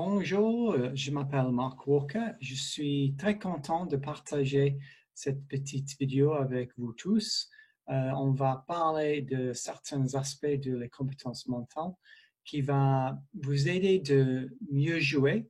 Bonjour, je m'appelle Mark Walker. Je suis très content de partager cette petite vidéo avec vous tous. On va parler de certains aspects de les compétences mentales qui va vous aider de mieux jouer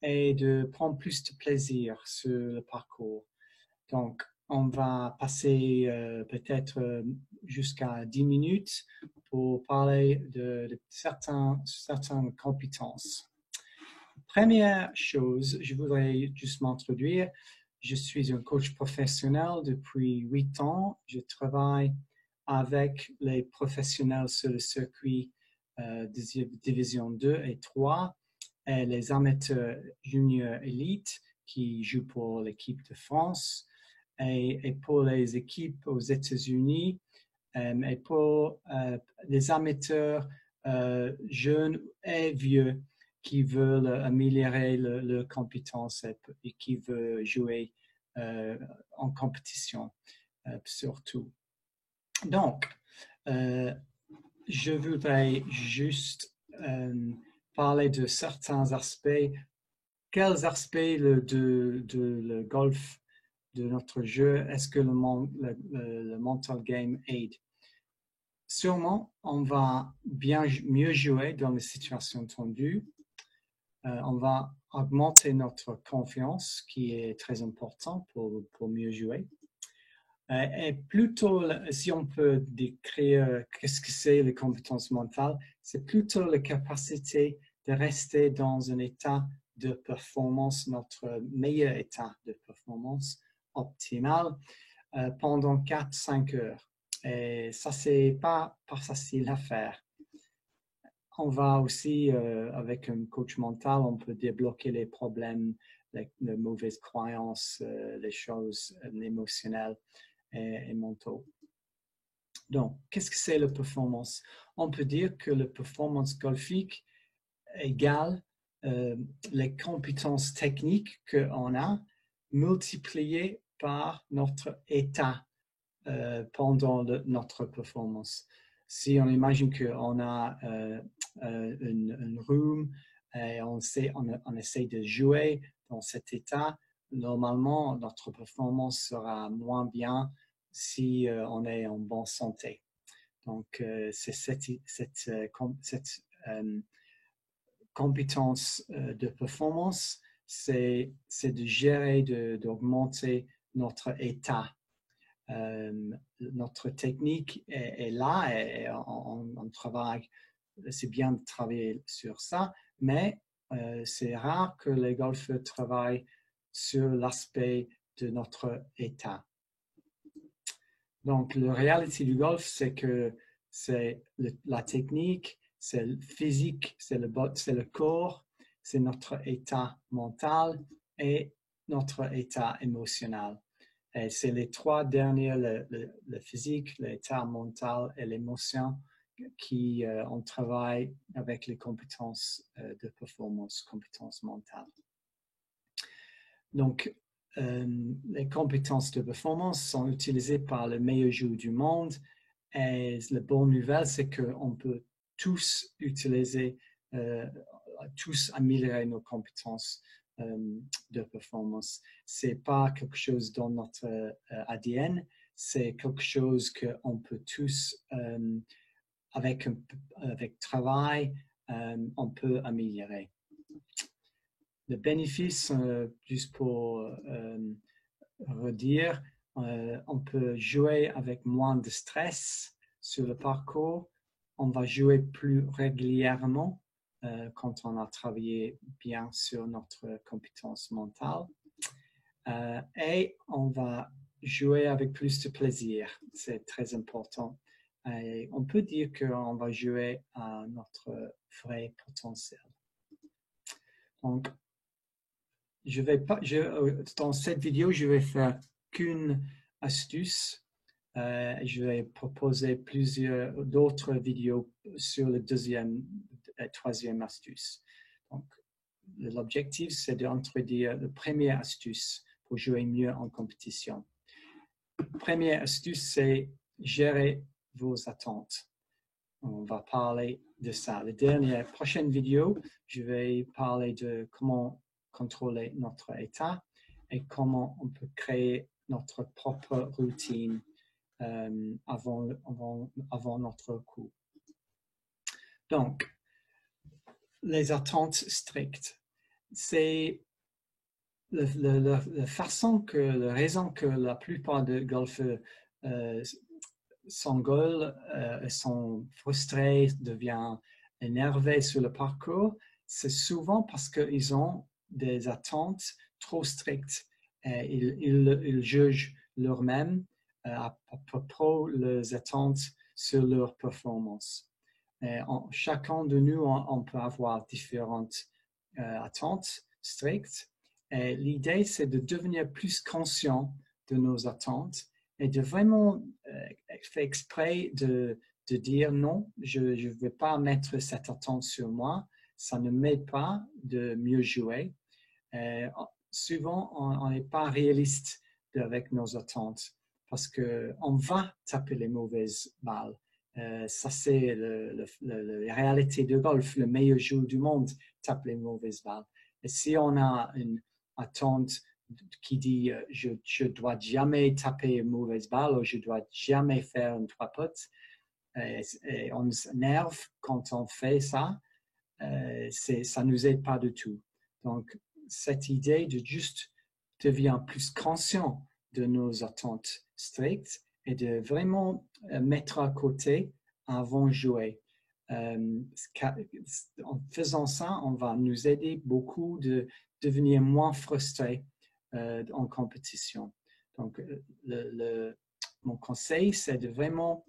et de prendre plus de plaisir sur le parcours. Donc, on va passer peut-être jusqu'à 10 minutes pour parler de certaines compétences. Première chose, je voudrais juste m'introduire. Je suis un coach professionnel depuis 8 ans. Je travaille avec les professionnels sur le circuit de division 2 et 3 et les amateurs juniors élites qui jouent pour l'équipe de France et pour les équipes aux États-Unis et pour les amateurs jeunes et vieux qui veulent améliorer leurs compétences et qui veulent jouer en compétition surtout. Donc, je voudrais juste parler de certains aspects. Quels aspects de le golf, de notre jeu, est-ce que le mental game aide? Sûrement, on va mieux jouer dans les situations tendues. On va augmenter notre confiance, qui est très important pour mieux jouer. Et plutôt, si on peut décrire qu'est-ce que c'est les compétences mentales, c'est plutôt la capacité de rester dans un état de performance, notre meilleur état de performance optimal pendant 4-5 heures. Et ça, c'est pas facile à faire. On va aussi, avec un coach mental, on peut débloquer les problèmes, les mauvaises croyances, les choses émotionnelles et mentaux. Donc, qu'est-ce que c'est la performance? On peut dire que la performance golfique égale les compétences techniques qu'on a multipliées par notre état pendant notre performance. Si on imagine qu'on a une room et on essaie de jouer dans cet état, normalement, notre performance sera moins bien si on est en bonne santé. Donc, c'est cette compétence de performance, c'est de gérer, d'augmenter notre état. Notre technique est là et on travaille, c'est bien de travailler sur ça, mais c'est rare que les golfeurs travaillent sur l'aspect de notre état. Donc, la réalité du golf, c'est que c'est la technique, c'est le physique, c'est le corps, c'est notre état mental et notre état émotionnel. Et c'est les trois derniers, le physique, l'état mental et l'émotion, qui on travaille avec les compétences de performance, compétences mentales. Donc, les compétences de performance sont utilisées par les meilleurs joueurs du monde. Et la bonne nouvelle, c'est qu'on peut tous utiliser, tous améliorer nos compétences de performance. C'est pas quelque chose dans notre ADN, c'est quelque chose qu'on peut tous, avec travail, on peut améliorer. Le bénéfice, juste pour redire, on peut jouer avec moins de stress sur le parcours. On va jouer plus régulièrement quand on a travaillé bien sur notre compétence mentale. Et on va jouer avec plus de plaisir. C'est très important. Et on peut dire qu'on va jouer à notre vrai potentiel. Donc, dans cette vidéo, je vais faire qu'une astuce. Je vais proposer plusieurs d'autres vidéos sur le deuxième et troisième astuce. Donc, l'objectif, c'est d'introduire la première astuce pour jouer mieux en compétition. La première astuce, c'est gérer vos attentes. On va parler de ça. La prochaine vidéo, je vais parler de comment contrôler notre état et comment on peut créer notre propre routine avant notre cours. Donc, les attentes strictes. C'est la raison que la plupart des golfeurs s'engueulent, sont frustrés, deviennent énervés sur le parcours, c'est souvent parce qu'ils ont des attentes trop strictes. Ils jugent leur-même à propos des attentes sur leur performance. Chacun de nous, on peut avoir différentes attentes strictes. L'idée, c'est de devenir plus conscient de nos attentes et de vraiment faire exprès de dire non, je ne vais pas mettre cette attente sur moi, ça ne m'aide pas de mieux jouer. Souvent, on n'est pas réaliste avec nos attentes parce qu'on va taper les mauvaises balles. Ça, c'est la réalité de golf. Le meilleur joueur du monde tape les mauvaises balles. Et si on a une attente qui dit je ne dois jamais taper une mauvaise balle ou je ne dois jamais faire une 3-putt, et on s'énerve quand on fait ça, ça ne nous aide pas du tout. Donc, cette idée de juste devenir plus conscient de nos attentes strictes et de vraiment mettre à côté avant de jouer. En faisant ça, on va nous aider beaucoup de devenir moins frustrés en compétition. Donc, mon conseil, c'est de vraiment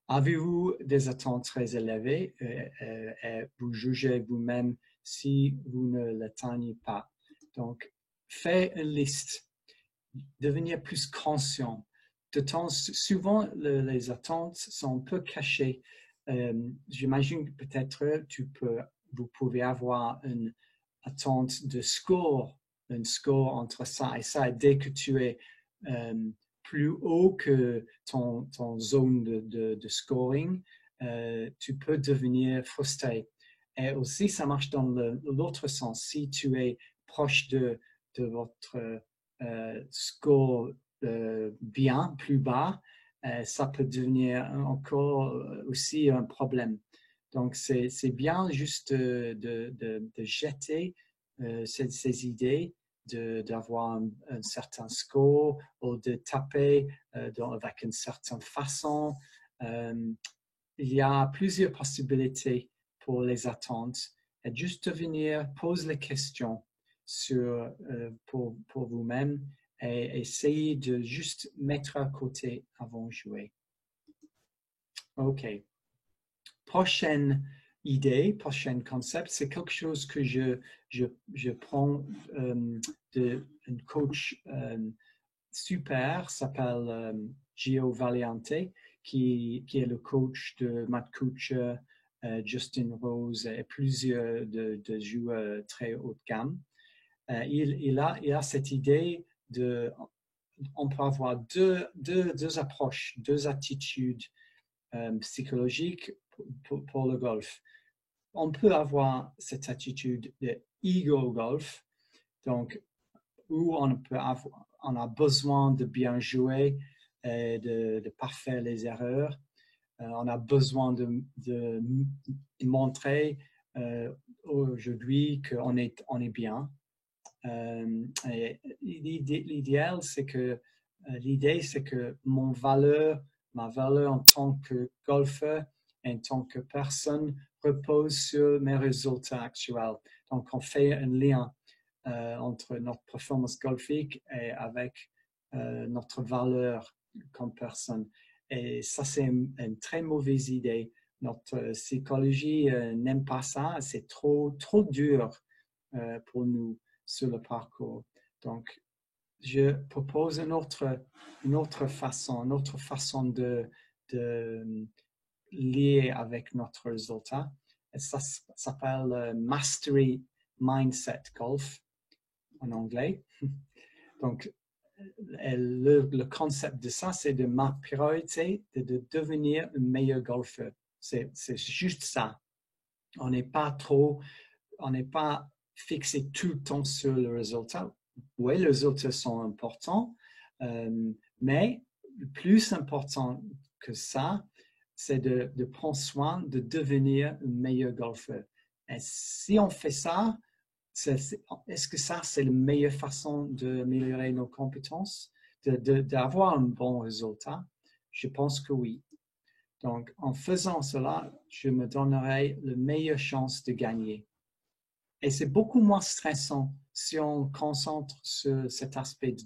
avez-vous des attentes très élevées et vous jugez vous-même si vous ne l'atteignez pas. Donc, faites une liste, devenir plus conscient. Souvent, les attentes sont un peu cachées. J'imagine que peut-être vous pouvez avoir une attente de score, un score entre ça et ça. Et dès que tu es plus haut que ton zone de scoring, tu peux devenir frustré. Et aussi, ça marche dans l'autre sens. Si tu es proche de votre score bien, plus bas, ça peut devenir encore aussi un problème. Donc, c'est bien juste de jeter ces idées, d'avoir un certain score ou de taper avec une certaine façon. Il y a plusieurs possibilités pour les attentes. Et juste venir poser les questions pour vous-même et essayer de juste mettre à côté avant de jouer. OK. Prochaine idée, prochain concept, c'est quelque chose que je prends d'un coach super, s'appelle Gio Valiante, qui est le coach de Matt Kuchar, Justin Rose et plusieurs de joueurs très haut de gamme. Il a cette idée on peut avoir deux approches, deux attitudes psychologiques pour le golf. On peut avoir cette attitude de ego golf, donc où on a besoin de bien jouer et de ne pas faire les erreurs. On a besoin de montrer aujourd'hui qu'on est bien. L'idée, c'est que ma valeur en tant que golfeur et en tant que personne repose sur mes résultats actuels. Donc, on fait un lien entre notre performance golfique et avec notre valeur comme personne. Et ça, c'est une très mauvaise idée. Notre psychologie n'aime pas ça. C'est trop dur pour nous sur le parcours. Donc, je propose une autre façon de lier avec notre résultat. Et ça s'appelle Mastery Mindset Golf en anglais. Donc, le concept de ça, c'est de ma priorité de devenir un meilleur golfeur. C'est juste ça. On n'est pas fixé tout le temps sur le résultat. Oui, les résultats sont importants, mais le plus important que ça, c'est de prendre soin de devenir un meilleur golfeur. Et si on fait ça, est-ce que ça, c'est la meilleure façon d'améliorer nos compétences, d'avoir un bon résultat? Je pense que oui. Donc, en faisant cela, je me donnerai la meilleure chance de gagner. Et c'est beaucoup moins stressant si on concentre sur cet aspect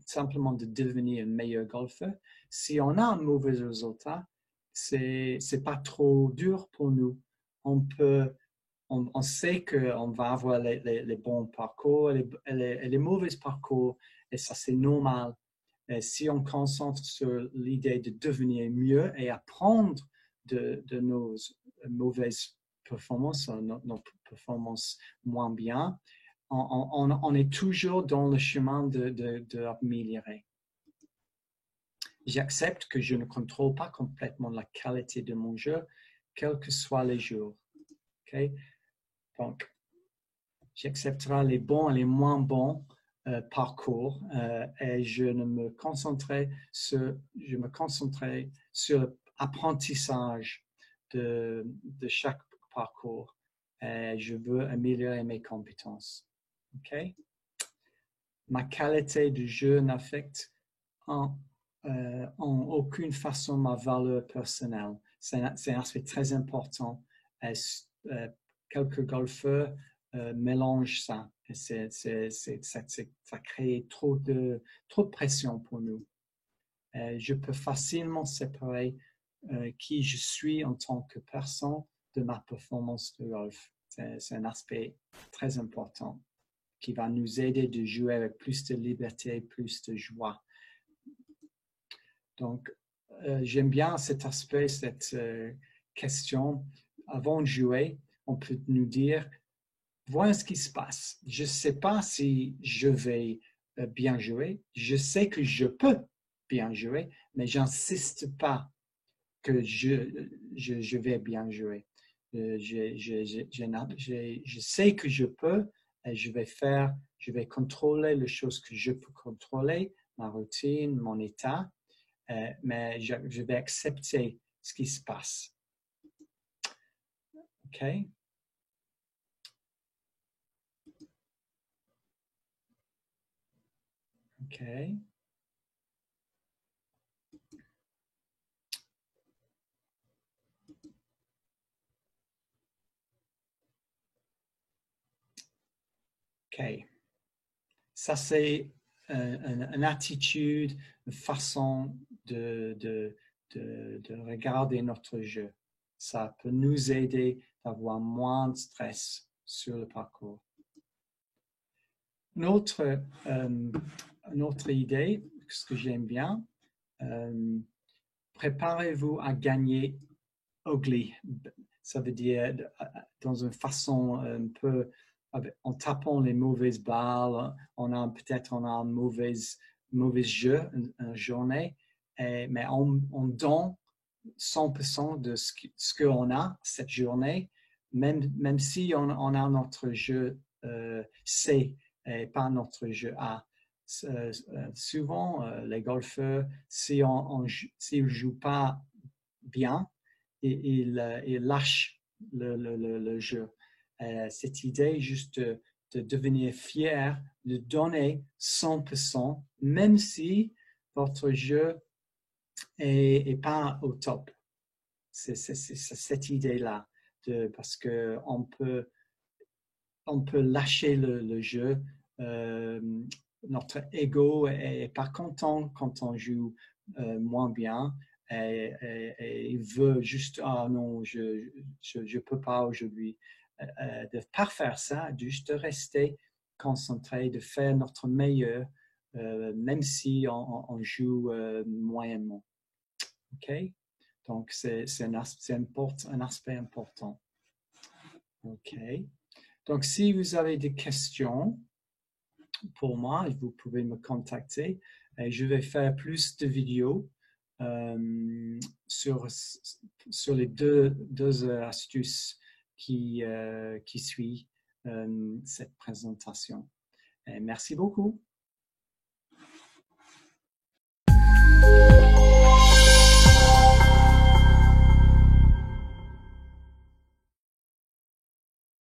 simplement de devenir un meilleur golfeur. Si on a un mauvais résultat, c'est pas trop dur pour nous. On sait qu'on va avoir les bons parcours et les mauvais parcours, et ça c'est normal. Et si on concentre sur l'idée de devenir mieux et apprendre de nos mauvaises performances, nos performances moins bien, on est toujours dans le chemin d'améliorer. J'accepte que je ne contrôle pas complètement la qualité de mon jeu, quels que soient les jours. Okay? Donc, j'accepterai les bons et les moins bons parcours et je me concentrerai sur l'apprentissage de chaque parcours. Et je veux améliorer mes compétences. Okay? Ma qualité de jeu n'affecte en aucune façon ma valeur personnelle. C'est un aspect très important. Quelques golfeurs mélangent ça. Et ça crée trop de pression pour nous. Je peux facilement séparer qui je suis en tant que personne de ma performance de golf. C'est un aspect très important qui va nous aider de jouer avec plus de liberté, plus de joie. Donc, j'aime bien cet aspect, cette question. Avant de jouer, on peut nous dire, voilà ce qui se passe. Je ne sais pas si je vais bien jouer. Je sais que je peux bien jouer, mais je n'insiste pas que je vais bien jouer. Je sais que je peux et je vais contrôler les choses que je peux contrôler, ma routine, mon état, mais je vais accepter ce qui se passe. OK? OK. OK. Ça, c'est une attitude, une façon de regarder notre jeu. Ça peut nous aider d'avoir moins de stress sur le parcours. Une autre idée, ce que j'aime bien, préparez-vous à gagner ugly. Ça veut dire dans une façon un peu, en tapant les mauvaises balles, on a un mauvais jeu, une journée, mais on donne 100% de ce qu'on a cette journée, même si on a notre jeu C et pas notre jeu A. Souvent, les golfeurs, s'ils ne jouent pas bien, ils lâchent le jeu. Cette idée juste de devenir fier, de donner 100%, même si votre jeu n'est pas au top. C'est cette idée-là, parce qu'on peut lâcher le jeu. Notre ego n'est pas content quand on joue moins bien. Et il veut juste, ah non, je peux pas aujourd'hui. De ne pas faire ça, juste de rester concentré, de faire notre meilleur, même si on joue moyennement. OK? Donc, c'est un aspect important. OK. Donc, si vous avez des questions pour moi, vous pouvez me contacter. Et je vais faire plus de vidéos sur les deux astuces qui suivent cette présentation. Et merci beaucoup.